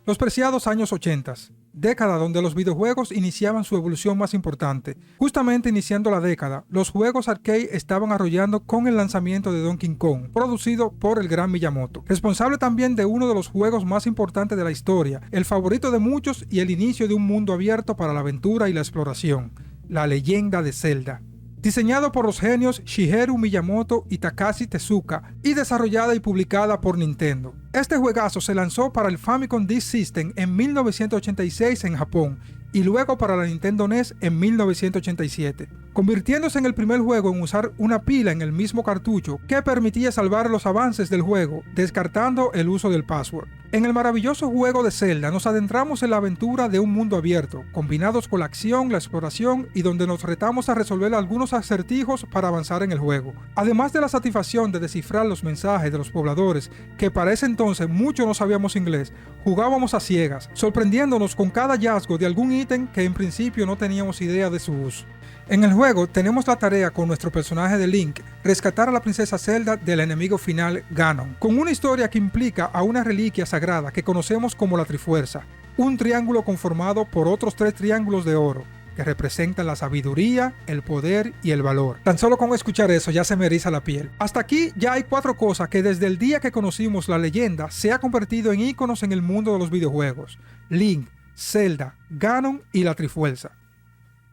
Los preciados años 80, década donde los videojuegos iniciaban su evolución más importante. Justamente iniciando la década, los juegos arcade estaban arrollando con el lanzamiento de Donkey Kong, producido por el gran Miyamoto, responsable también de uno de los juegos más importantes de la historia, el favorito de muchos y el inicio de un mundo abierto para la aventura y la exploración, La Leyenda de Zelda. Diseñado por los genios Shigeru Miyamoto y Takashi Tezuka y desarrollada y publicada por Nintendo. Este juegazo se lanzó para el Famicom Disk System en 1986 en Japón y luego para la Nintendo NES en 1987, convirtiéndose en el primer juego en usar una pila en el mismo cartucho que permitía salvar los avances del juego, descartando el uso del password. En el maravilloso juego de Zelda nos adentramos en la aventura de un mundo abierto, combinados con la acción, la exploración y donde nos retamos a resolver algunos acertijos para avanzar en el juego. Además de la satisfacción de descifrar los mensajes de los pobladores, que para ese entonces muchos no sabíamos inglés, jugábamos a ciegas, sorprendiéndonos con cada hallazgo de algún ítem que en principio no teníamos idea de su uso. En el juego tenemos la tarea con nuestro personaje de Link rescatar a la princesa Zelda del enemigo final Ganon, con una historia que implica a una reliquia sagrada que conocemos como la Trifuerza, un triángulo conformado por otros 3 triángulos de oro, que representan la sabiduría, el poder y el valor. Tan solo con escuchar eso ya se me eriza la piel. Hasta aquí ya hay 4 cosas que desde el día que conocimos la leyenda se ha convertido en íconos en el mundo de los videojuegos: Link, Zelda, Ganon y la Trifuerza.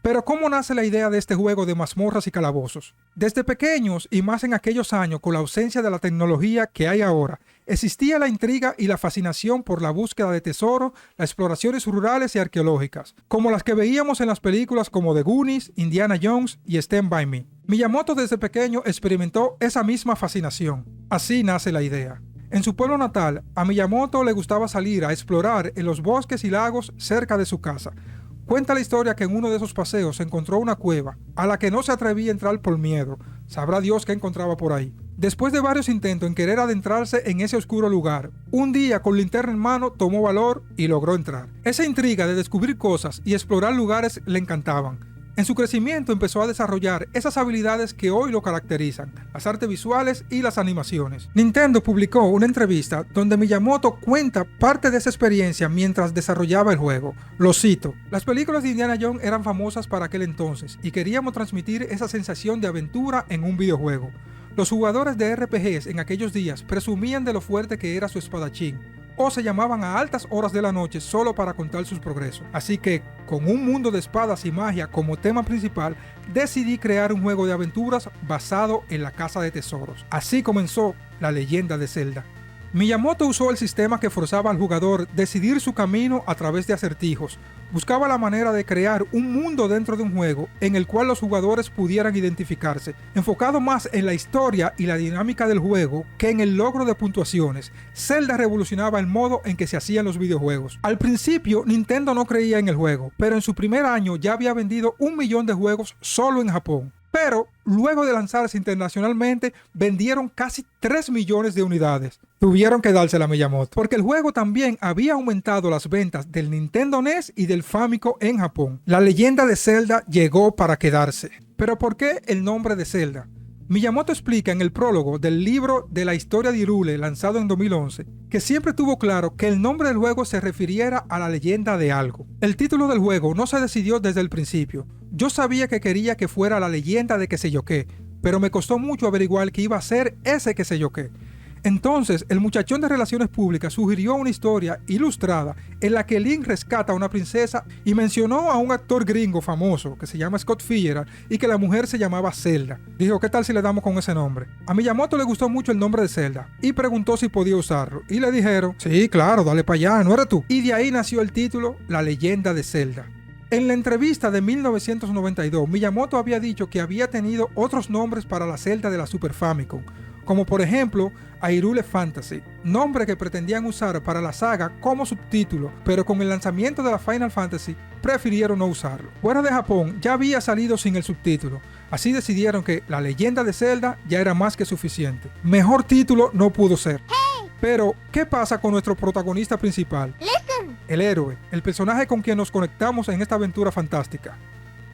Pero ¿cómo nace la idea de este juego de mazmorras y calabozos? Desde pequeños y más en aquellos años con la ausencia de la tecnología que hay ahora, existía la intriga y la fascinación por la búsqueda de tesoro, las exploraciones rurales y arqueológicas, como las que veíamos en las películas como The Goonies, Indiana Jones y Stand By Me. Miyamoto desde pequeño experimentó esa misma fascinación. Así nace la idea. En su pueblo natal, a Miyamoto le gustaba salir a explorar en los bosques y lagos cerca de su casa. Cuenta la historia que en uno de esos paseos encontró una cueva, a la que no se atrevía a entrar por miedo. Sabrá Dios qué encontraba por ahí. Después de varios intentos en querer adentrarse en ese oscuro lugar, un día con linterna en mano tomó valor y logró entrar. Esa intriga de descubrir cosas y explorar lugares le encantaban. En su crecimiento empezó a desarrollar esas habilidades que hoy lo caracterizan, las artes visuales y las animaciones. Nintendo publicó una entrevista donde Miyamoto cuenta parte de esa experiencia mientras desarrollaba el juego. Lo cito: las películas de Indiana Jones eran famosas para aquel entonces y queríamos transmitir esa sensación de aventura en un videojuego. Los jugadores de RPGs en aquellos días presumían de lo fuerte que era su espadachín, o se llamaban a altas horas de la noche solo para contar sus progresos. Así que, con un mundo de espadas y magia como tema principal, decidí crear un juego de aventuras basado en la Casa de Tesoros. Así comenzó La Leyenda de Zelda. Miyamoto usó el sistema que forzaba al jugador a decidir su camino a través de acertijos. Buscaba la manera de crear un mundo dentro de un juego en el cual los jugadores pudieran identificarse, enfocado más en la historia y la dinámica del juego que en el logro de puntuaciones. Zelda revolucionaba el modo en que se hacían los videojuegos. Al principio, Nintendo no creía en el juego, pero en su primer año ya había vendido 1 millón de juegos solo en Japón. Pero luego de lanzarse internacionalmente, vendieron casi 3 millones de unidades. Tuvieron que dársela a Miyamoto, porque el juego también había aumentado las ventas del Nintendo NES y del Famicom en Japón. La leyenda de Zelda llegó para quedarse. ¿Pero por qué el nombre de Zelda? Miyamoto explica en el prólogo del libro de la historia de Hyrule, lanzado en 2011, que siempre tuvo claro que el nombre del juego se refiriera a la leyenda de algo. El título del juego no se decidió desde el principio. Yo sabía que quería que fuera la leyenda de qué sé yo qué, pero me costó mucho averiguar que iba a ser ese qué sé yo qué. Entonces, el muchachón de relaciones públicas sugirió una historia ilustrada en la que Link rescata a una princesa y mencionó a un actor gringo famoso que se llama Scott Fitzgerald y que la mujer se llamaba Zelda. Dijo, ¿qué tal si le damos con ese nombre? A Miyamoto le gustó mucho el nombre de Zelda y preguntó si podía usarlo. Y le dijeron, sí, claro, dale para allá, ¿no eres tú? Y de ahí nació el título La Leyenda de Zelda. En la entrevista de 1992, Miyamoto había dicho que había tenido otros nombres para la Zelda de la Super Famicom, como por ejemplo Hyrule Fantasy, nombre que pretendían usar para la saga como subtítulo, pero con el lanzamiento de la Final Fantasy prefirieron no usarlo. Fuera de Japón ya había salido sin el subtítulo, así decidieron que La Leyenda de Zelda ya era más que suficiente. Mejor título no pudo ser. Pero, ¿qué pasa con nuestro protagonista principal? El héroe, el personaje con quien nos conectamos en esta aventura fantástica.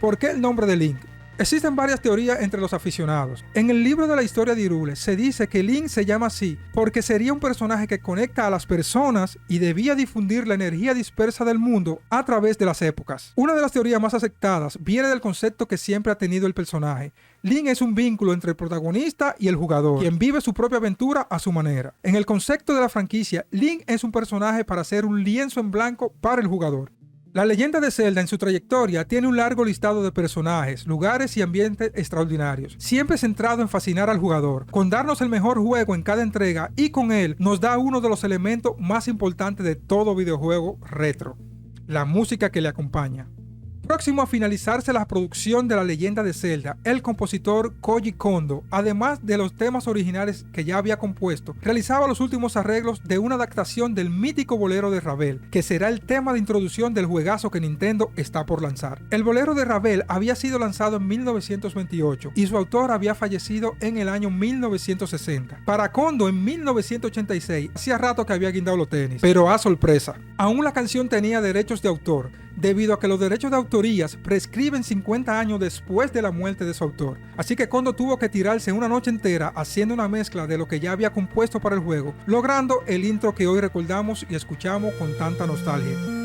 ¿Por qué el nombre de Link? Existen varias teorías entre los aficionados. En el libro de la historia de Hyrule se dice que Link se llama así porque sería un personaje que conecta a las personas y debía difundir la energía dispersa del mundo a través de las épocas. Una de las teorías más aceptadas viene del concepto que siempre ha tenido el personaje. Link es un vínculo entre el protagonista y el jugador, quien vive su propia aventura a su manera. En el concepto de la franquicia, Link es un personaje para ser un lienzo en blanco para el jugador. La leyenda de Zelda en su trayectoria tiene un largo listado de personajes, lugares y ambientes extraordinarios, siempre centrado en fascinar al jugador, con darnos el mejor juego en cada entrega y con él nos da uno de los elementos más importantes de todo videojuego retro, la música que le acompaña. Próximo a finalizarse la producción de la leyenda de Zelda, el compositor Koji Kondo, además de los temas originales que ya había compuesto, realizaba los últimos arreglos de una adaptación del mítico bolero de Ravel, que será el tema de introducción del juegazo que Nintendo está por lanzar. El bolero de Ravel había sido lanzado en 1928 y su autor había fallecido en el año 1960. Para Kondo en 1986, hacía rato que había guindado los tenis, pero a sorpresa, aún la canción tenía derechos de autor, debido a que los derechos de autorías prescriben 50 años después de la muerte de su autor. Así que Kondo tuvo que tirarse una noche entera haciendo una mezcla de lo que ya había compuesto para el juego, logrando el intro que hoy recordamos y escuchamos con tanta nostalgia.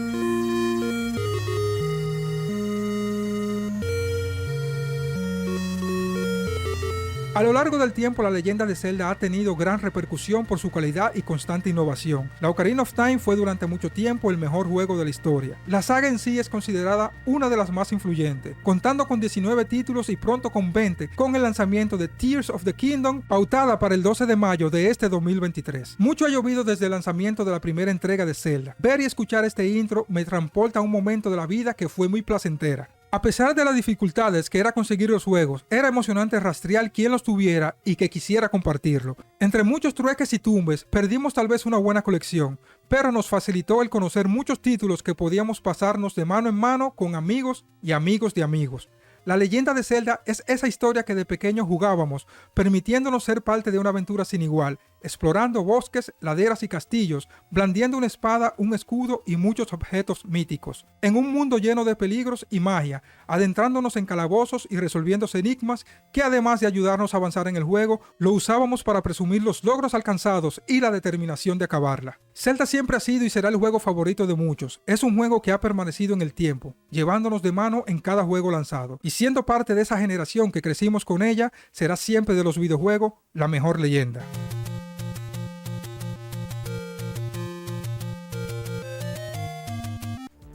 A lo largo del tiempo, la leyenda de Zelda ha tenido gran repercusión por su calidad y constante innovación. La Ocarina of Time fue durante mucho tiempo el mejor juego de la historia. La saga en sí es considerada una de las más influyentes, contando con 19 títulos y pronto con 20, con el lanzamiento de Tears of the Kingdom, pautada para el 12 de mayo de este 2023. Mucho ha llovido desde el lanzamiento de la primera entrega de Zelda. Ver y escuchar este intro me transporta a un momento de la vida que fue muy placentera. A pesar de las dificultades que era conseguir los juegos, era emocionante rastrear quién los tuviera y que quisiera compartirlo. Entre muchos trueques y tumbes, perdimos tal vez una buena colección, pero nos facilitó el conocer muchos títulos que podíamos pasarnos de mano en mano con amigos y amigos de amigos. La leyenda de Zelda es esa historia que de pequeño jugábamos, permitiéndonos ser parte de una aventura sin igual, explorando bosques, laderas y castillos, blandiendo una espada, un escudo y muchos objetos míticos. En un mundo lleno de peligros y magia, adentrándonos en calabozos y resolviendo enigmas que además de ayudarnos a avanzar en el juego, lo usábamos para presumir los logros alcanzados y la determinación de acabarla. Zelda siempre ha sido y será el juego favorito de muchos. Es un juego que ha permanecido en el tiempo, llevándonos de mano en cada juego lanzado. Y siendo parte de esa generación que crecimos con ella, será siempre de los videojuegos la mejor leyenda.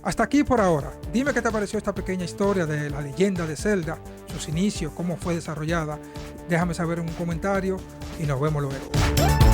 Hasta aquí por ahora. Dime qué te pareció esta pequeña historia de la leyenda de Zelda, sus inicios, cómo fue desarrollada. Déjame saber en un comentario y nos vemos luego.